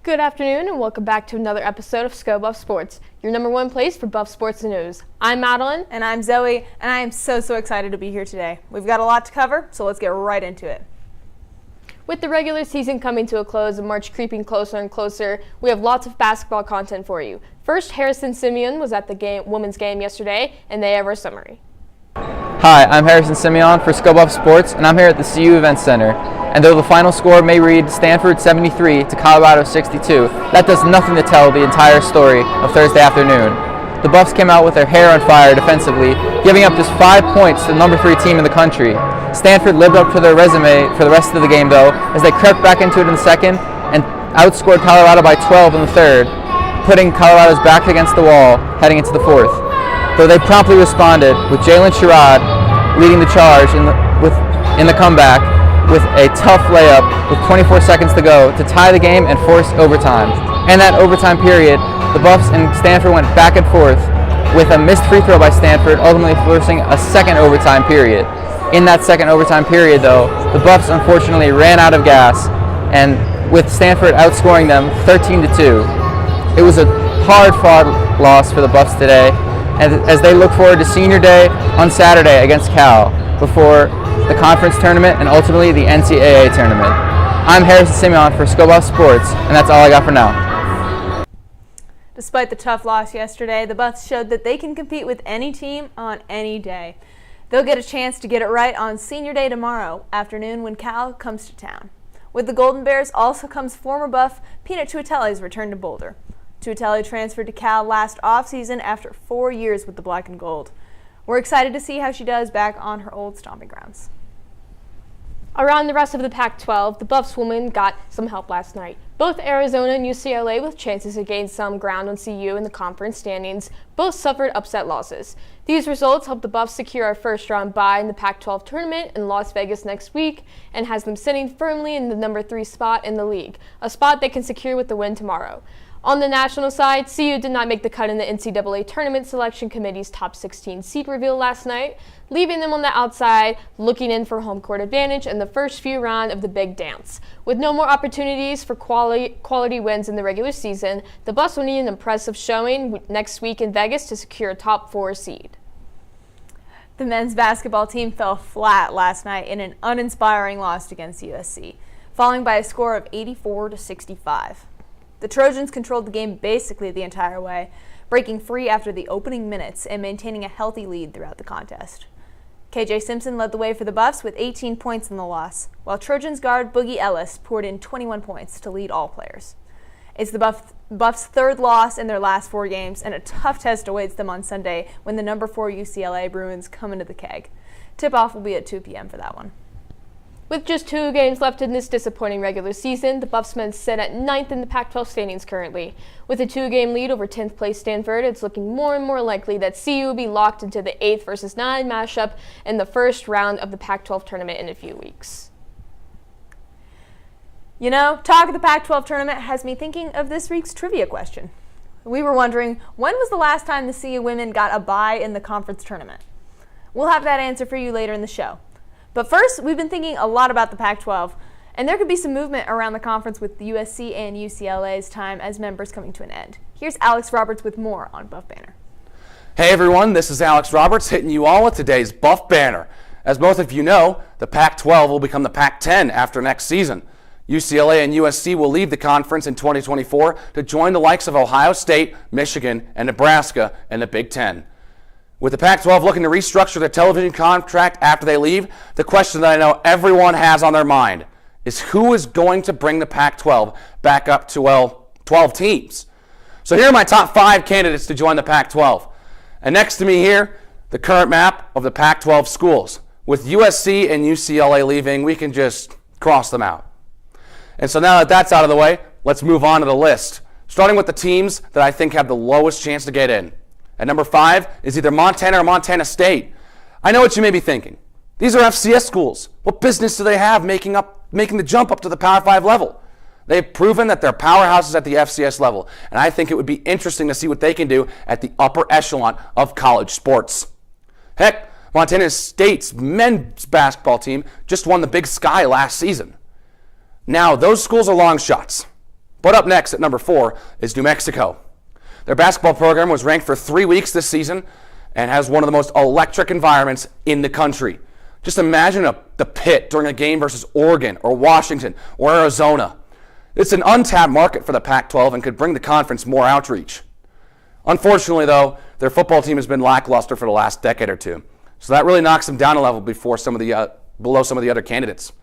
Good afternoon and welcome back to another episode of Sko Buffs Sports, your number one place for Buff Sports and News. I'm Madelyn. And I'm Zoe, and I am so excited to be here today. We've got a lot to cover, so let's get right into it. With the regular season coming to a close and March creeping closer and closer, we have lots of basketball content for you. First, Simeon was at the women's game yesterday, and they have our summary. Hi, I'm Simeon for Sko Buffs Sports, and I'm here at the CU Event Center. And though the final score may read Stanford 73 to Colorado 62, that does nothing to tell the entire story of Thursday afternoon. The Buffs came out with their hair on fire defensively, giving up just 5 points to the number 3 team in the country. Stanford lived up to their resume for the rest of the game, though, as they crept back into it in the second and outscored Colorado by 12 in the third, putting Colorado's back against the wall heading into the fourth. Though they promptly responded, with Jalen Sherrod leading the charge in the comeback with a tough layup with 24 seconds to go to tie the game and force overtime. In that overtime period, the Buffs and Stanford went back and forth with a missed free throw by Stanford, ultimately forcing a second overtime period. In that second overtime period, though, the Buffs unfortunately ran out of gas, and with Stanford outscoring them 13-2. It was a hard-fought loss for the Buffs today, as they look forward to Senior Day on Saturday against Cal before the conference tournament and ultimately the NCAA tournament. I'm Simeon for Sko Buffs Sports, and that's all I got for now. Despite the tough loss yesterday, the Buffs showed that they can compete with any team on any day. They'll get a chance to get it right on Senior Day tomorrow afternoon when Cal comes to town. With the Golden Bears also comes former Buff Peanut Tuitele's return to Boulder. Tuitele transferred to Cal last offseason after 4 years with the Black and Gold. We're excited to see how she does back on her old stomping grounds. Around the rest of the Pac-12, the Buffs women got some help last night. Both Arizona and UCLA, with chances to gain some ground on CU in the conference standings, both suffered upset losses. These results helped the Buffs secure a first-round bye in the Pac-12 tournament in Las Vegas next week and has them sitting firmly in the number 3 spot in the league, a spot they can secure with the win tomorrow. On the national side, CU did not make the cut in the NCAA Tournament Selection Committee's top 16 seed reveal last night, leaving them on the outside looking in for home court advantage in the first few rounds of the Big Dance. With no more opportunities for quality wins in the regular season, the Buffs will need an impressive showing next week in Vegas to secure a top 4 seed. The men's basketball team fell flat last night in an uninspiring loss against USC, falling by a score of 84-65. The Trojans controlled the game basically the entire way, breaking free after the opening minutes and maintaining a healthy lead throughout the contest. KJ Simpson led the way for the Buffs with 18 points in the loss, while Trojans guard Boogie Ellis poured in 21 points to lead all players. It's the Buffs' third loss in their last 4 games, and a tough test awaits them on Sunday when the number 4 UCLA Bruins come into the keg. Tip-off will be at 2 p.m. for that one. With just 2 games left in this disappointing regular season, the Buffs men sit at 9th in the Pac-12 standings currently. With a 2-game lead over 10th place Stanford, it's looking more and more likely that CU will be locked into the 8th versus 9 matchup in the first round of the Pac-12 tournament in a few weeks. You know, talk of the Pac-12 tournament has me thinking of this week's trivia question. We were wondering, when was the last time the CU women got a bye in the conference tournament? We'll have that answer for you later in the show. But first, we've been thinking a lot about the Pac-12, and there could be some movement around the conference with the USC and UCLA's time as members coming to an end. Here's Alex Roberts with more on Buff Banner. Hey everyone, this is Alex Roberts hitting you all with today's Buff Banner. As both of you know, the Pac-12 will become the Pac-10 after next season. UCLA and USC will leave the conference in 2024 to join the likes of Ohio State, Michigan, and Nebraska in the Big Ten. With the Pac-12 looking to restructure their television contract after they leave, the question that I know everyone has on their mind is who is going to bring the Pac-12 back up to, 12 teams. So here are my top 5 candidates to join the Pac-12. And next to me here, the current map of the Pac-12 schools. With USC and UCLA leaving, we can just cross them out. And so now that that's out of the way, let's move on to the list, starting with the teams that I think have the lowest chance to get in. At number 5 is either Montana or Montana State. I know what you may be thinking. These are FCS schools. What business do they have making the jump up to the Power 5 level? They've proven that they're powerhouses at the FCS level, and I think it would be interesting to see what they can do at the upper echelon of college sports. Heck, Montana State's men's basketball team just won the Big Sky last season. Now, those schools are long shots, But up next at number 4 is New Mexico. Their basketball program was ranked for 3 weeks this season and has one of the most electric environments in the country. Just imagine the pit during a game versus Oregon or Washington or Arizona. It's an untapped market for the Pac-12 and could bring the conference more outreach. Unfortunately, though, their football team has been lackluster for the last decade or two, so that really knocks them down a level below some of the other candidates.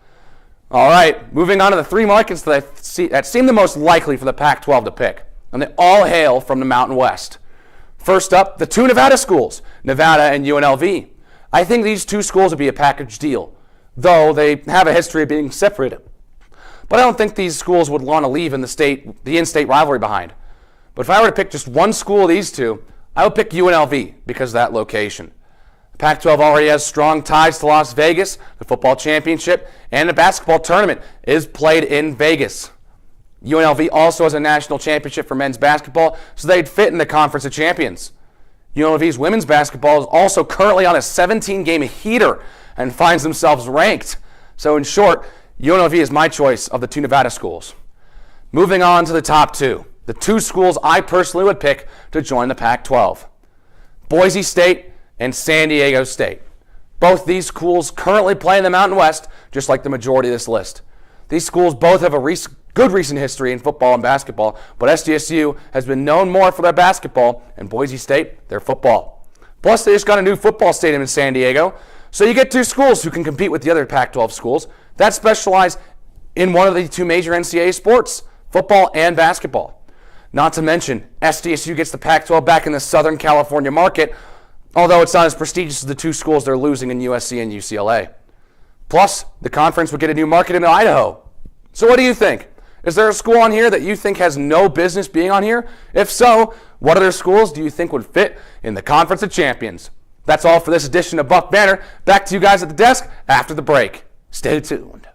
All right, moving on to the 3 markets that seem the most likely for the Pac-12 to pick, and they all hail from the Mountain West. First up, the 2 Nevada schools, Nevada and UNLV. I think these 2 schools would be a package deal, though they have a history of being separated. But I don't think these schools would want to leave the in-state rivalry behind. But if I were to pick just one school of these 2, I would pick UNLV because of that location. The Pac-12 already has strong ties to Las Vegas. The football championship and the basketball tournament is played in Vegas. UNLV also has a national championship for men's basketball, so they'd fit in the Conference of Champions. UNLV's women's basketball is also currently on a 17-game heater and finds themselves ranked. So in short, UNLV is my choice of the 2 Nevada schools. Moving on to the top 2, the 2 schools I personally would pick to join the Pac-12. Boise State and San Diego State. Both these schools currently play in the Mountain West, just like the majority of this list. These schools both have a good recent history in football and basketball, but SDSU has been known more for their basketball and Boise State their football. Plus, they just got a new football stadium in San Diego, so you get 2 schools who can compete with the other Pac-12 schools that specialize in one of the 2 major NCAA sports, football and basketball. Not to mention, SDSU gets the Pac-12 back in the Southern California market, although it's not as prestigious as the 2 schools they're losing in USC and UCLA. Plus, the conference would get a new market in Idaho. So what do you think? Is there a school on here that you think has no business being on here? If so, what other schools do you think would fit in the Conference of Champions? That's all for this edition of Buff Banner. Back to you guys at the desk after the break. Stay tuned.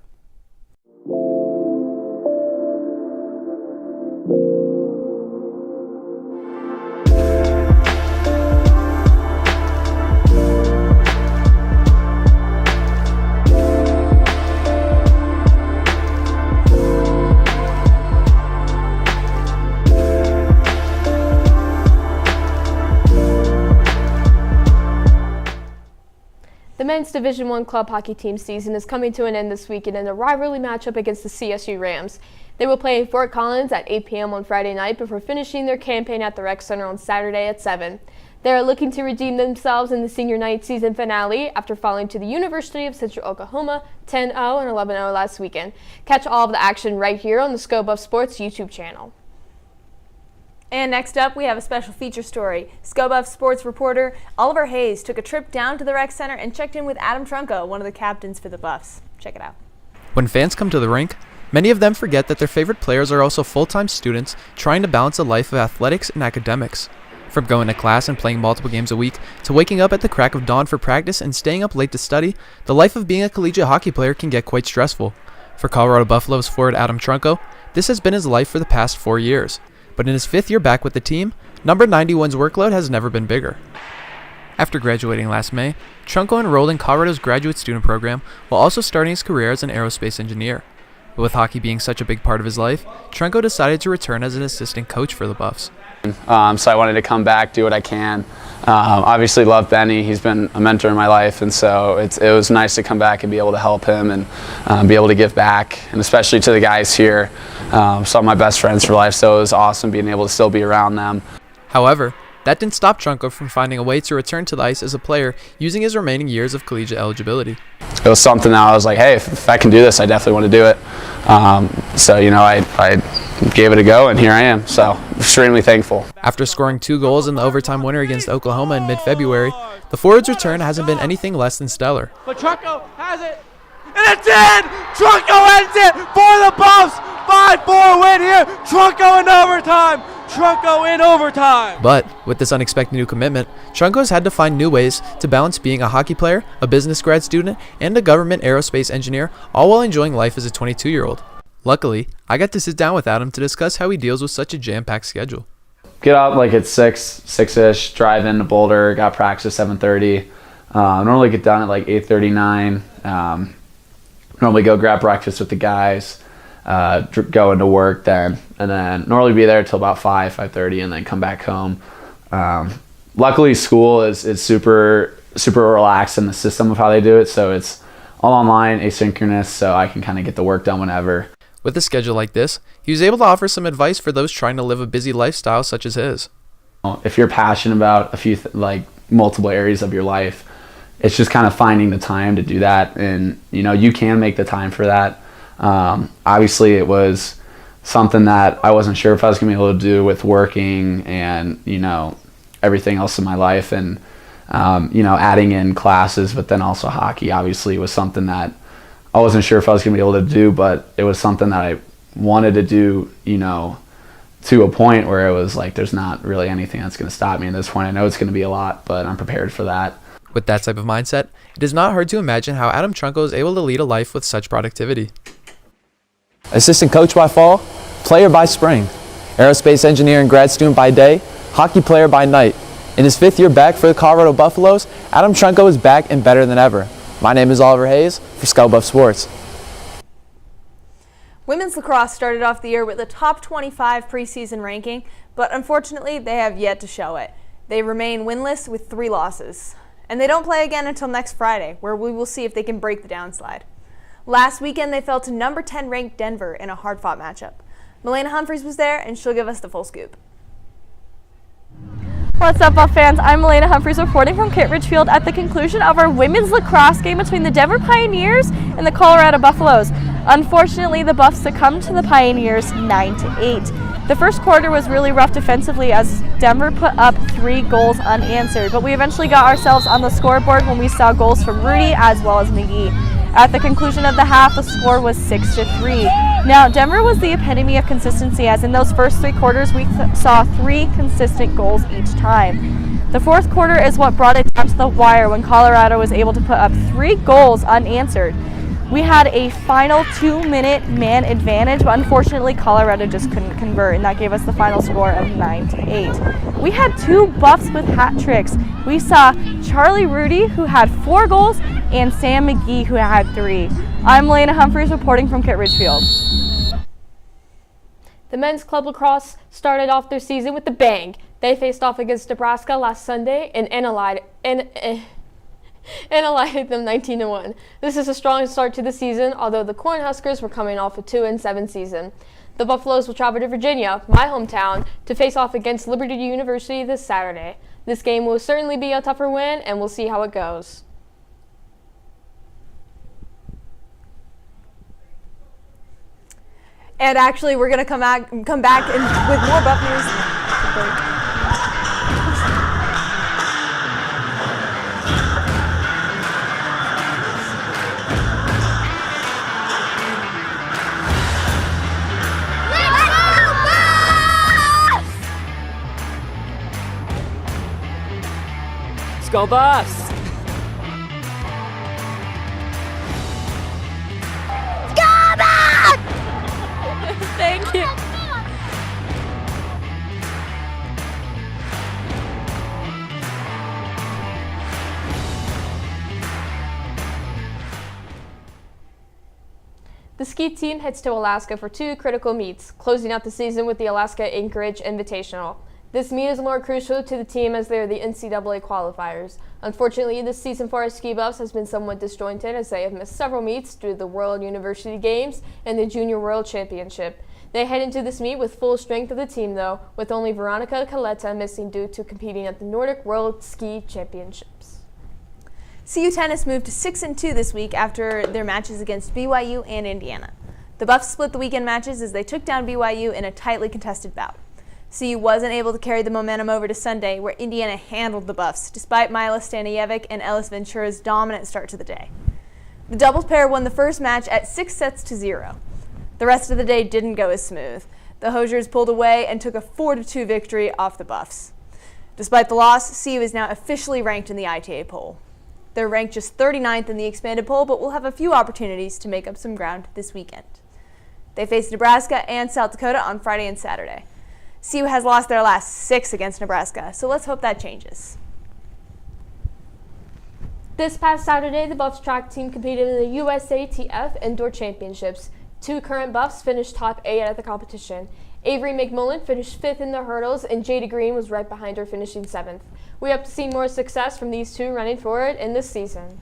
The men's Division I club hockey team season is coming to an end this weekend in a rivalry matchup against the CSU Rams. They will play in Fort Collins at 8 p.m. on Friday night before finishing their campaign at the Rec Center on Saturday at 7. They are looking to redeem themselves in the senior night season finale after falling to the University of Central Oklahoma 10-0 and 11-0 last weekend. Catch all of the action right here on the Sko Buffs Sports YouTube channel. And next up, we have a special feature story. Sko Buffs sports reporter Oliver Hayes took a trip down to the Rec Center and checked in with Adam Trunco, one of the captains for the Buffs. Check it out. When fans come to the rink, many of them forget that their favorite players are also full-time students trying to balance a life of athletics and academics. From going to class and playing multiple games a week, to waking up at the crack of dawn for practice and staying up late to study, the life of being a collegiate hockey player can get quite stressful. For Colorado Buffaloes forward Adam Trunco, this has been his life for the past 4 years. But in his 5th year back with the team, number 91's workload has never been bigger. After graduating last May, Trunco enrolled in Colorado's graduate student program while also starting his career as an aerospace engineer. But with hockey being such a big part of his life, Trunco decided to return as an assistant coach for the Buffs. So I wanted to come back, do what I can. Obviously love Benny, he's been a mentor in my life, and so it was nice to come back and be able to help him and be able to give back, and especially to the guys here. Some of my best friends for life, so it was awesome being able to still be around them. However, that didn't stop Trunco from finding a way to return to the ice as a player using his remaining years of collegiate eligibility. It was something that I was like, hey, if I can do this, I definitely want to do it. So, I gave it a go, and here I am. So, extremely thankful. After scoring 2 goals in the overtime winner against Oklahoma in mid-February, the forward's return hasn't been anything less than stellar. But Trunco has it, and it's in! Trunco ends it for the Buffs! 5-4 win here! Trunco in overtime! Trunco in overtime! But with this unexpected new commitment, Trunco's had to find new ways to balance being a hockey player, a business grad student, and a government aerospace engineer, all while enjoying life as a 22-year-old. Luckily, I got to sit down with Adam to discuss how he deals with such a jam-packed schedule. Get up like at 6-ish, drive into Boulder, got practice at 7:30. Normally get done at like 8:39. Normally go grab breakfast with the guys. go into work then, and then normally be there till about 5:30, and then come back home. Luckily, school is super relaxed in the system of how they do it, so it's all online, asynchronous, so I can kind of get the work done whenever. With a schedule like this, he was able to offer some advice for those trying to live a busy lifestyle such as his. If you're passionate about a few multiple areas of your life, it's just kind of finding the time to do that, and you can make the time for that. Obviously, it was something that I wasn't sure if I was going to be able to do with working and everything else in my life, and adding in classes, but then also hockey obviously was something that I wasn't sure if I was going to be able to do, but it was something that I wanted to do, to a point where it was like there's not really anything that's going to stop me at this point. I know it's going to be a lot, but I'm prepared for that. With that type of mindset, it is not hard to imagine how Adam Trunko is able to lead a life with such productivity. Assistant coach by fall, player by spring. Aerospace engineer and grad student by day, hockey player by night. In his 5th year back for the Colorado Buffaloes, Adam Trunko is back and better than ever. My name is Oliver Hayes for Sko Buffs Sports. Women's lacrosse started off the year with a top 25 preseason ranking, but unfortunately they have yet to show it. They remain winless with 3 losses. And they don't play again until next Friday, where we will see if they can break the downslide. Last weekend they fell to number 10 ranked Denver in a hard-fought matchup. Malaina Humpheys was there, and she'll give us the full scoop. What's up, Buff fans? I'm Malaina Humpheys reporting from Kit Ridgefield at the conclusion of our women's lacrosse game between the Denver Pioneers and the Colorado Buffaloes. Unfortunately, the Buffs succumbed to the Pioneers 9-8. The first quarter was really rough defensively as Denver put up 3 goals unanswered, but we eventually got ourselves on the scoreboard when we saw goals from Rudy as well as McGee. At the conclusion of the half, the score was 6-3. Now, Denver was the epitome of consistency, as in those first 3 quarters we saw 3 consistent goals each time. The fourth quarter is what brought it down to the wire when Colorado was able to put up 3 goals unanswered. We had a final 2-minute man advantage, but unfortunately Colorado just couldn't convert, and that gave us the final score of 9-8. We had 2 Buffs with hat tricks. We saw Charlie Rudy, who had 4 goals, and Sam McGee, who had 3. I'm Malaina Humpheys reporting from Kit Ridgefield. The men's club lacrosse started off their season with a bang. They faced off against Nebraska last Sunday and annihilated them 19-1. This is a strong start to the season, although the Cornhuskers were coming off a 2-7 season. The Buffaloes will travel to Virginia, my hometown, to face off against Liberty University this Saturday. This game will certainly be a tougher win, and we'll see how it goes. And actually, we're going to come back with more Buff news. Sko Buffs! Thank you. The ski team heads to Alaska for 2 critical meets, closing out the season with the Alaska Anchorage Invitational. This meet is more crucial to the team as they are the NCAA qualifiers. Unfortunately, this season for our Ski Buffs has been somewhat disjointed as they have missed several meets due to the World University Games and the Junior World Championship. They head into this meet with full strength of the team though, with only Veronica Caletta missing due to competing at the Nordic World Ski Championships. CU Tennis moved to 6-2 this week after their matches against BYU and Indiana. The Buffs split the weekend matches as they took down BYU in a tightly contested bout. CU wasn't able to carry the momentum over to Sunday, where Indiana handled the Buffs, despite Mila Stanijevic and Ellis Ventura's dominant start to the day. The doubles pair won the first match at 6-0. The rest of the day didn't go as smooth. The Hoosiers pulled away and took a 4-2 victory off the Buffs. Despite the loss, CU is now officially ranked in the ITA poll. They're ranked just 39th in the expanded poll, but will have a few opportunities to make up some ground this weekend. They face Nebraska and South Dakota on Friday and Saturday. CU has lost their last 6 against Nebraska, so let's hope that changes. This past Saturday, the Buffs track team competed in the USATF Indoor Championships. Two current Buffs finished top 8 at the competition. Avery McMullen finished 5th in the hurdles, and Jada Green was right behind her, finishing 7th. We hope to see more success from these two running forward in this season.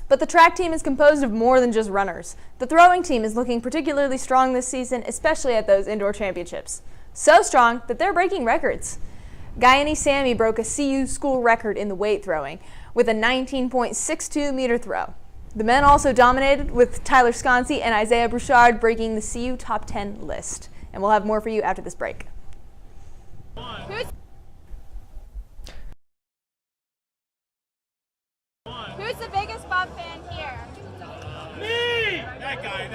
But the track team is composed of more than just runners. The throwing team is looking particularly strong this season, especially at those indoor championships. So strong that they're breaking records. Guyanese Sammy broke a CU school record in the weight throwing with a 19.62 meter throw. The men also dominated, with Tyler Sconsi and Isaiah Bouchard breaking the CU top 10 list. And we'll have more for you after this break. Who's the biggest Buff fan here? Me! That guy.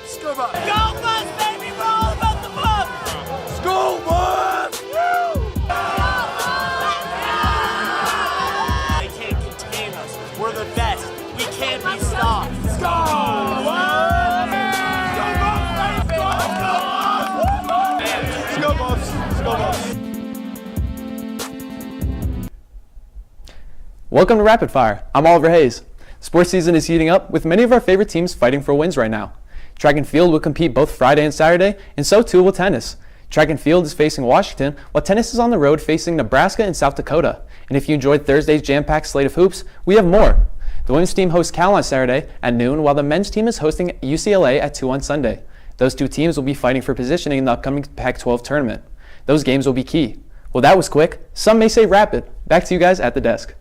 Sko Buffs. Go Buffs, baby! We're all about the Buffs! Sko Buffs! They can't contain us. We're the best. We can't be stopped. Sko Buffs! Sko Buffs! Sko Buffs! Welcome to Rapid Fire. I'm Oliver Hayes. Sports season is heating up, with many of our favorite teams fighting for wins right now. Track and field will compete both Friday and Saturday, and so too will tennis. Track and field is facing Washington, while tennis is on the road facing Nebraska and South Dakota. And if you enjoyed Thursday's jam-packed slate of hoops, we have more. The women's team hosts Cal on Saturday at noon, while the men's team is hosting UCLA at 2 on Sunday. Those two teams will be fighting for positioning in the upcoming Pac-12 tournament. Those games will be key. Well, that was quick. Some may say rapid. Back to you guys at the desk.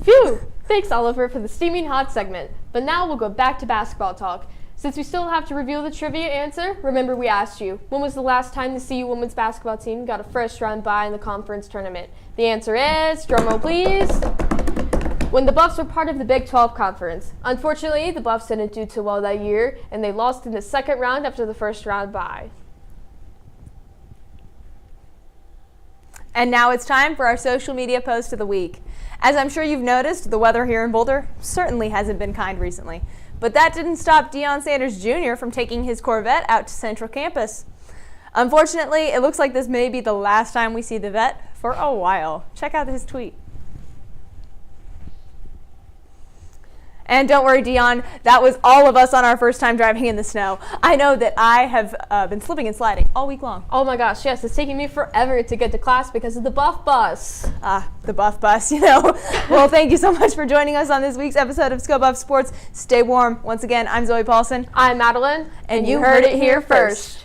Phew! Thanks, Oliver, for the steaming hot segment. But now we'll go back to basketball talk. Since we still have to reveal the trivia answer, remember we asked you, when was the last time the CU women's basketball team got a first-round bye in the conference tournament? The answer is, drumroll please, when the Buffs were part of the Big 12 conference. Unfortunately, the Buffs didn't do too well that year, and they lost in the second round after the first round bye. And now it's time for our social media post of the week. As I'm sure you've noticed, the weather here in Boulder certainly hasn't been kind recently. But that didn't stop Deion Sanders Jr. from taking his Corvette out to Central Campus. Unfortunately, it looks like this may be the last time we see the vet for a while. Check out his tweet. And don't worry, Deion, that was all of us on our first time driving in the snow. I know that I have been slipping and sliding all week long. Oh my gosh, yes, it's taking me forever to get to class because of the Buff Bus. The Buff Bus, you know. Well, thank you so much for joining us on this week's episode of Sko Buffs Sports. Stay warm. Once again, I'm Zoe Paulson. I'm Madelyn. And you heard it here first.